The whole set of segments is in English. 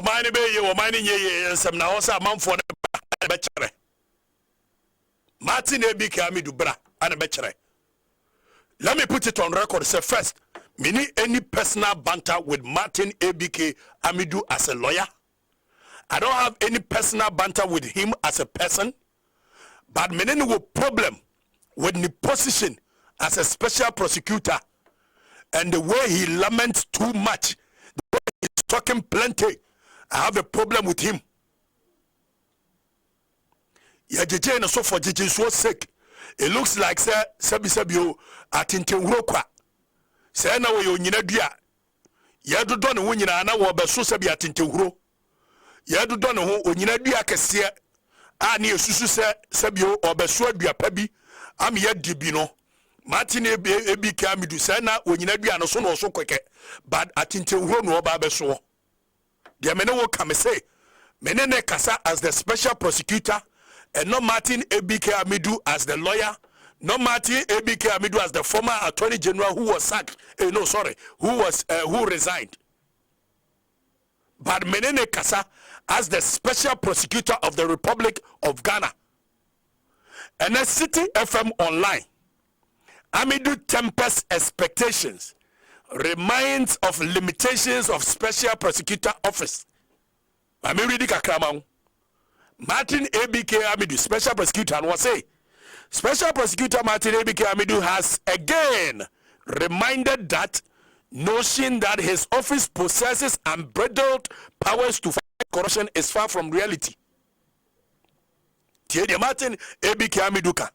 mine be ye mine ye some na osa manfo na be chere Martin Ebike Amidu bra and be chere. Let me put it on record. Say first, me need any personal banter with Martin Ebike Amidu as a lawyer. I don't have any personal banter with him as a person, but me need no problem with the position as a special prosecutor and the way he laments too much, the way he's talking plenty. I have a problem with him. Yeah, JJ and so for JJ so sick. It looks like sabio atintenhuro kwa. Say na we onyina dua. Ya dodo ne ho nyina na wo beso sabi atintenhuro. Ya dodo ne ho onyina dua kese a na esusu sabio obeso adua pa bi am ya dibi no. Martin Ebike Amidu say na onyina dua no so no so kweke. But atintenhuro no oba beso. Dia me ne wo ka me say me ne kasa as the special prosecutor. And not Martin Ebike Amidu as the lawyer, not Martin Ebike Amidu as the former attorney general who was sacked. Who resigned. But Menene Kasa as the special prosecutor of the Republic of Ghana. And a City FM online, Amidu tempers expectations, reminds of limitations of special prosecutor office. I'm reading Kakramang. Martin Ebike Amidu, special prosecutor, and was say, special prosecutor Martin Ebike Amidu has again reminded that notion that his office possesses unbridled powers to fight corruption is far from reality. Martin Ebike Amiduka,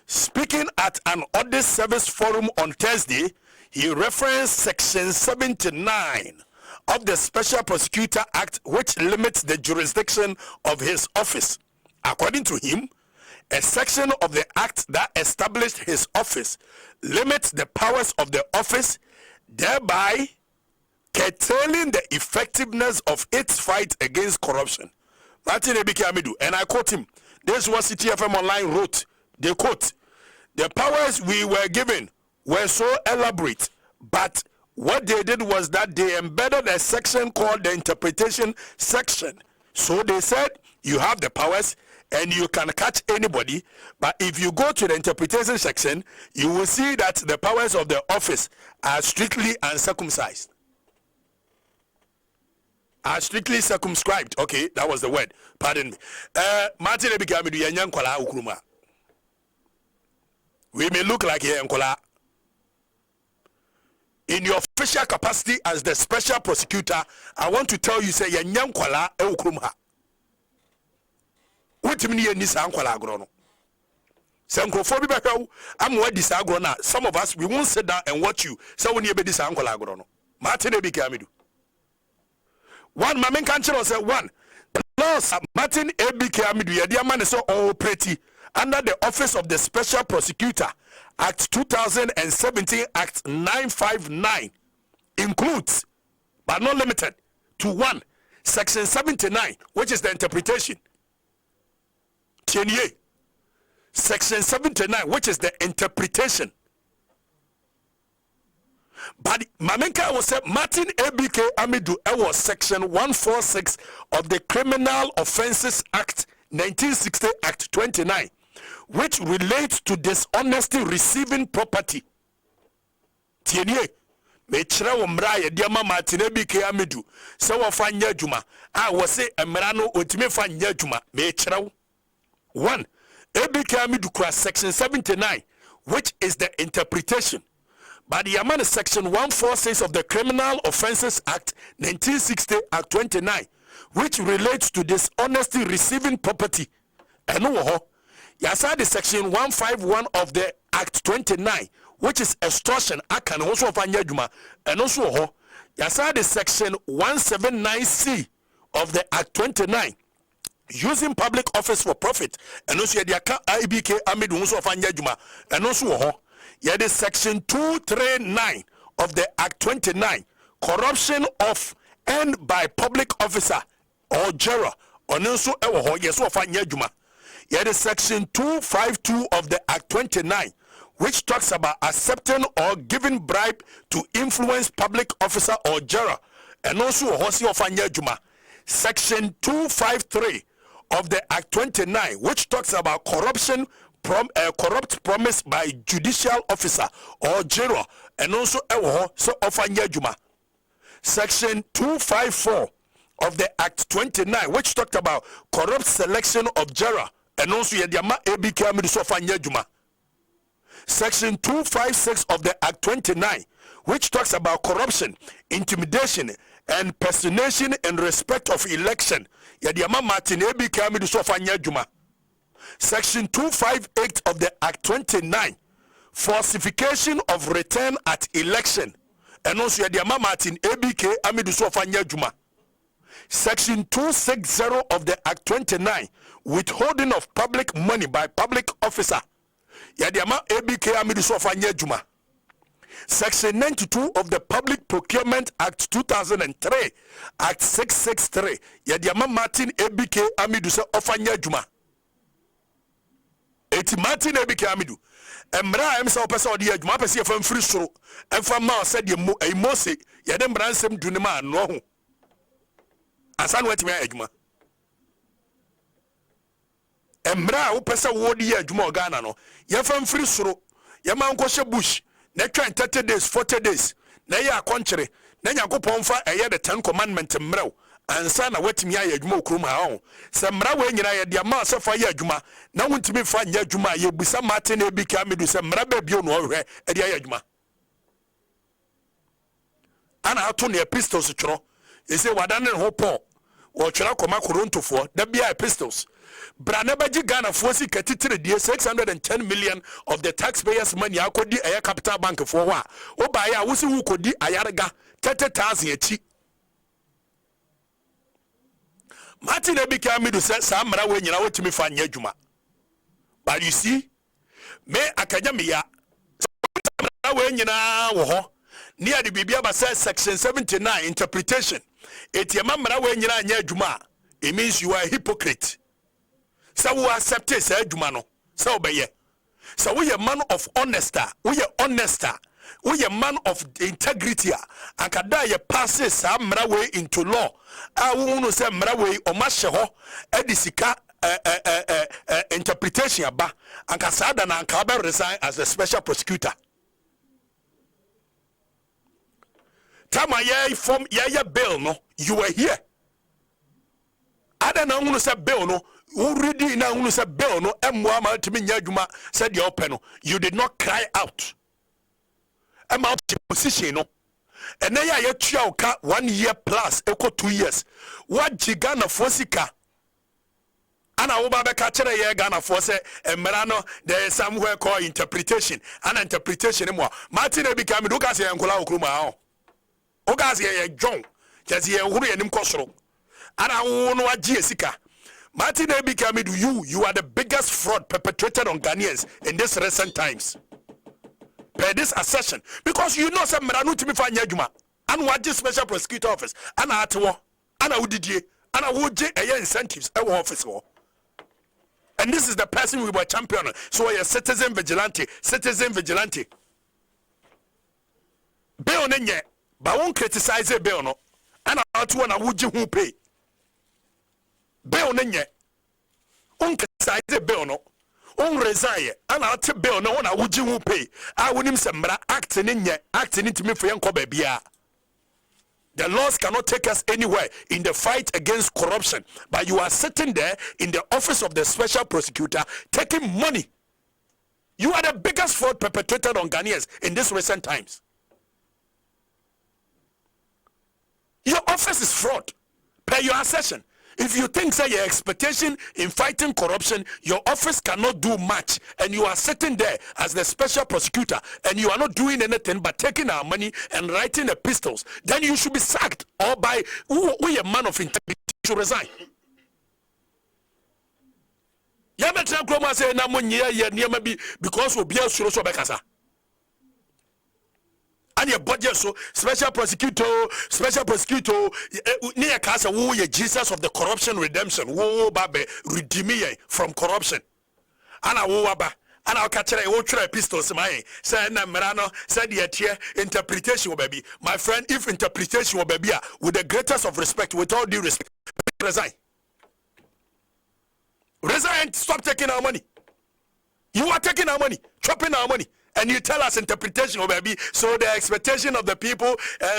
speaking at an audit service forum on Thursday, he referenced Section 79 of the Special Prosecutor Act, which limits the jurisdiction of his office. According to him, a section of the act that established his office limits the powers of the office, thereby curtailing the effectiveness of its fight against corruption. Martin Ebike Amidu, and I quote him, this was CTFM Online wrote, they quote, the powers we were given were so elaborate, but what they did was that they embedded a section called the interpretation section. So they said, you have the powers and you can catch anybody, but if you go to the interpretation section, you will see that the powers of the office are strictly uncircumcised. Are strictly circumscribed. Okay, that was the word. Pardon me. Martin Ebike Amidu yanyankwala ukruma. We may look like yankwala. In your official capacity as the special prosecutor, I want to tell you, say, yanyankwala ukruma. What mean you nisa ankwala agrono? Sankrofo bi behwe am wadi sa agro some of us we won't sit down and watch you. So when you be this ankwala agrono. Martin Ebike Amidu. One mamen kanchero say one. Plus Martin Ebike Amidu yedi man so operate under the office of the special prosecutor. Act 2017 Act 959 includes, but not limited to one, Section 79, which is the interpretation. TNA. Section 79, which is the interpretation. But Mamenka was said Martin Ebike Amidu was Section 146 of the Criminal Offences Act 1960 Act 29. Which relates to dishonesty receiving property. Tienye, me chira wo mra ye diama Martin Ebike Amidu. Se wo fa nya adwuma. Wo se mra no otime fa nya adwuma. Me chira wo. 1. Ebike Amidu cross Section 79, which is the interpretation. But the amount Section 146 of the Criminal Offences Act 1960 Act 29, which relates to dishonesty receiving property. Eno Yasa the Section 151 of the Act 29, which is extortion, akan also of anyaduma, and also Yasa the Section 179C of the Act 29, using public office for profit, and also the Ebike Amidu also of anyaduma, and also the Section 239 of the Act 29, corruption of and by public officer or juror, and also yes of anyaduma. Here is Section 252 of the Act 29, which talks about accepting or giving bribe to influence public officer or juror, and also Hosi of Anyajuma. Section 253 of the Act 29, which talks about corruption, corrupt promise by judicial officer or juror, and also so ofanya juma. Section 254 of the Act 29, which talked about corrupt selection of juror, and also yediama ABK Amidu so ofanya juma. Section 256 of the Act 29, which talks about corruption, intimidation, and personation in respect of election. Yadiama Martin ABK Amidu so ofanya juma. Section 258 of the Act 29, falsification of return at election, and also Yadiama Martin ABK Amidu so ofanya juma. Section 260 of the Act 29, withholding of public money by public officer. Yadiama ABK Amidu so ofanya juma. Section 92 of the Public Procurement Act 2003, Act 663, Yadiama Martin ABK Amidu so ofanya juma. Eti Martin ABK Amidu emra em sa opesa odi adwuma pese ye fam free soro emfa ma said ye mose ye de mbra nsem dunima no ho asan wetime adwuma emra opesa wodi ye adwuma Ghana no ye fam free soro ye man ko hye bush na twa 30 days 40 days na ye akonkyere na Nyankopon fa eye the 10 commandment mrew ansa na watimi aye adwuma okrum ha ho se mra we nyina ye dia ma sefa ye adwuma na wontimi fa nya adwuma ye busa Martin ABK Amidu se mra ba bio no ohwe e dia ye adwuma ana ato ne epistles tworo ye se wadane ho Paul wo twora koma Korontofo da bia epistles brana baji Ghana fo si katitire die 610 million of the taxpayers money akodi eye capital bank fo ho a wo ba ya wo si wu kodi ayarega 30,000 echi. Martin ABK Amidu says, Samra when you know what to me for Yajuma. But you see, me academia when you know near the Bibiaba says section 79 interpretation. It yamamra when you know Yajuma. It means you are a hypocrite. So we accept it, say Jumano. So be ye. So we a man of honesty. We are honest. We a man of integrity. And kada ye passes some way into law. I won't say mrawe or masheho edisika interpretation ba. And Kasada and Kabe resign as the special prosecutor. Tama ye from ye bill no, you were here. I don't know who said bill no. Already now who said bill no. Mwama to me nyajuma said your pen. You did not cry out. I'm out of position, no. And then you got 1 year plus, equal 2 years. What Gigana Fosika? Anna Obaba Catcher, Ghana Fosse, and Merano, there is somewhere called interpretation. An interpretation more. Martin became Lucas and Cola Kruma. Ogazi, John, Jazzy, Uri and Mkosro. Anna won what Jessica. Martin became you are the biggest fraud perpetrated on Ghanaians in these recent times. Per this assertion, because you know some Meranu to be fine Yajuma, and what this special prosecutor office, and at war, and I would and I would incentives, office war. And this is the person we were champion. So a citizen vigilante. Bill Nenye, but won't criticize a bill no, and I to one I would you pay. Bill Nenye, won't criticize a bill no. On resign, and I'll tell Bill no one I would you pay. I would him some acting into me for young Kobebia. The laws cannot take us anywhere in the fight against corruption, but you are sitting there in the office of the special prosecutor taking money. You are the biggest fraud perpetrated on Ghanaians in these recent times. Your office is fraud per your assertion. If you think say your expectation in fighting corruption, your office cannot do much, and you are sitting there as the special prosecutor, and you are not doing anything but taking our money and writing epistles, then you should be sacked, or by we a man of integrity should resign. Because we be a bekasa. And your budget so special prosecutor near casa who ye Jesus of the corruption redemption who babe redeem me from corruption. And I wo aba and I'll catch a ultra epistles my say na merano said yet here interpretation will be my friend. If interpretation will be with the greatest of respect, with all due respect, resign. Resign, stop taking our money. You are taking our money, chopping our money. And you tell us interpretation of baby. So the expectation of the people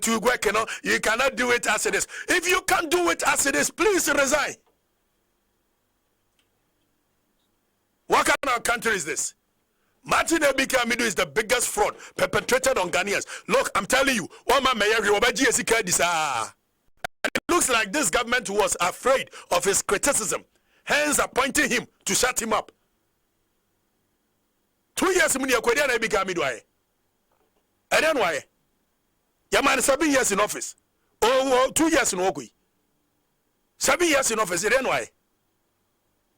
to work, you cannot do it as it is. If you can't do it as it is, please resign. What kind of country is this? Martin Amidu is the biggest fraud perpetrated on Ghanaians. Look, I'm telling you, and it looks like this government was afraid of his criticism, hence appointing him to shut him up. 2 years in Amidu. And then why? Your man 7 years in office. Oh, 2 years in Ogui. 7 years in office, then why?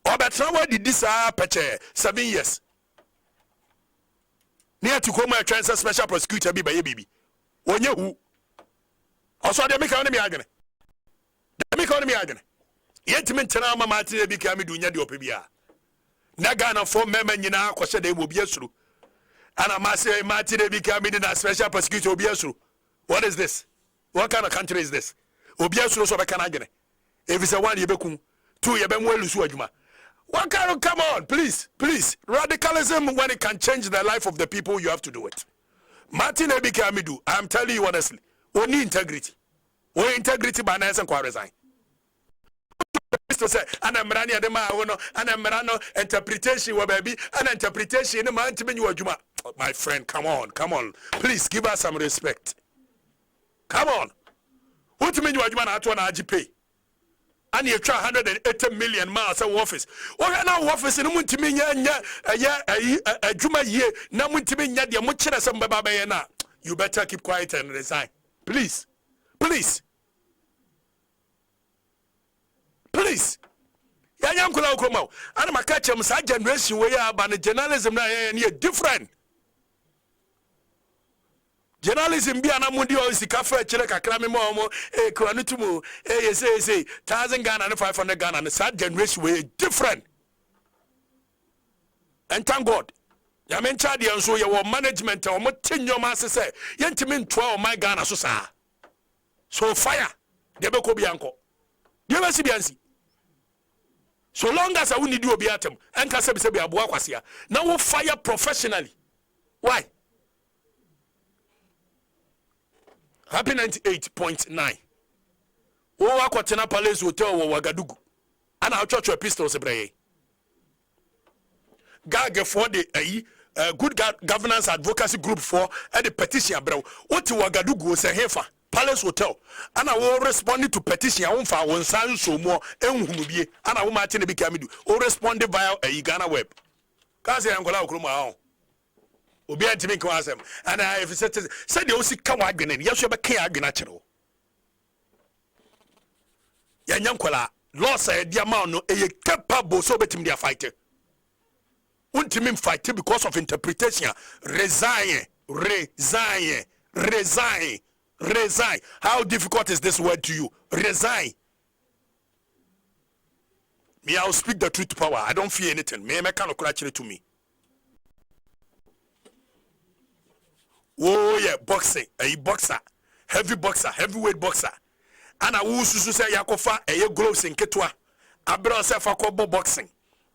Or but now did this 7 years? Near to come and special prosecutor be by baby. When you who? Also, they make economy agony. They make economy agony. Yet, Mentanama Martin became doing your PBR. Nagana for men in our question, they will be through. And I must say, Martin became a special prosecutor. What is this? What kind of country is this? Obiasuru so beka agene. If it's a 1 year bekum, 2 year ben well adwuma. What kind of, come on, please. Radicalism, when it can change the life of the people, you have to do it. Martin Amidu, I'm telling you honestly, only integrity. Only integrity by nice and quite resign. Say, and I'm running at the man, and I'm running interpretation, baby, and interpretation, and man to me, my friend, come on, please give us some respect. Come on. What do you mean you are going to pay? And you try 180 million miles of office. What now office in Muntimia, a Juma year, Namuntimia, the Muchina, some Babayana. You better keep quiet and resign. Please. Yam Kula Komo. And my catch him, such generation where about the journalism and different. Journalism be an amudio is the cafe, Chilaka Kramimo, a Kranitumu, a say, 1,000 Ghana and 500 Ghana, and the sad generation way different. And thank God. Yamen Chadi and so your management or what 10 your master say, Yentimin 12 my Ghana so fire, Debeko Bianco. You must be. So long as I will need you be at him, and Kasabi Abuakwasia. Now we'll fire professionally. Why? Happy 98.9. Oh, Aquatena Palace Hotel or Wagadugu. And our church of pistols ebrae. Gag for the good governance advocacy group for the petition bro. What to Wagadugu say hefa Palace Hotel. And I will respond to petition on for one sound so more and humubie. And I will Martin Amidu. Or respond via a Ghana web. Kazi Angola Kruma. Obi antimi ko asem and if said the osi ka wadwene yes you be ka adwene akero ya nyankola law say dia ma no e capable so betim dia fight untimi fight because of interpretation. Resign. How difficult is this word to you? Resign. Me, I'll speak the truth to power. I don't fear anything. Me cannot congratulate to me. Oh yeah, boxing, a boxer, heavyweight boxer. And I will say Yakofa a gloves in Ketwa. I brought self a couple boxing.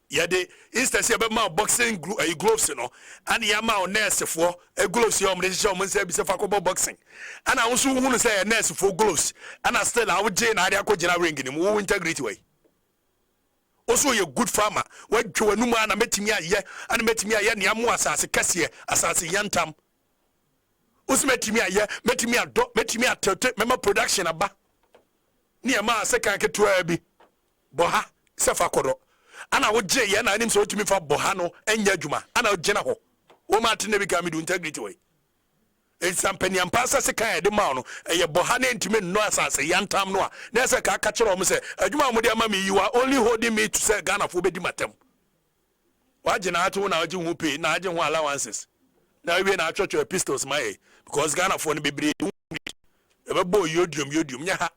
Yeah, the instance about my boxing gloves, and Yama nurse for a gloves, your minister say couple boxing. And I also want to say a nurse for gloves. And I still I would Jane Ariako Jena ring in more integrity way. Also, you're a good farmer. When you are Numa and met me and met me a Yamu as a cashier, as a yantam. Met me a member production aba near ma second ke to abi boha sefakoro ana wo je ye na anim so tumi fa boha no enya adwuma ana wo gena ho wo ma tene bi ka mi do integrity way it's sampani ampasa second de ma no ye boha na ntumi no asase yantam no a na se ka kire o mo se adwuma mo de ama me you are only holding me to say Ghana fo be di matem wa gena ato na waje hu pay na aje hu allowances na we na church pistols my because Ghana for be breed ebe boy yodium nya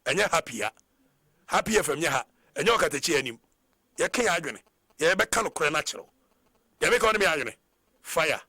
enya happy fm nya enya Okatakyie anim ye kan adwene ye be ka no kore na kire ye be ka no me adwene fire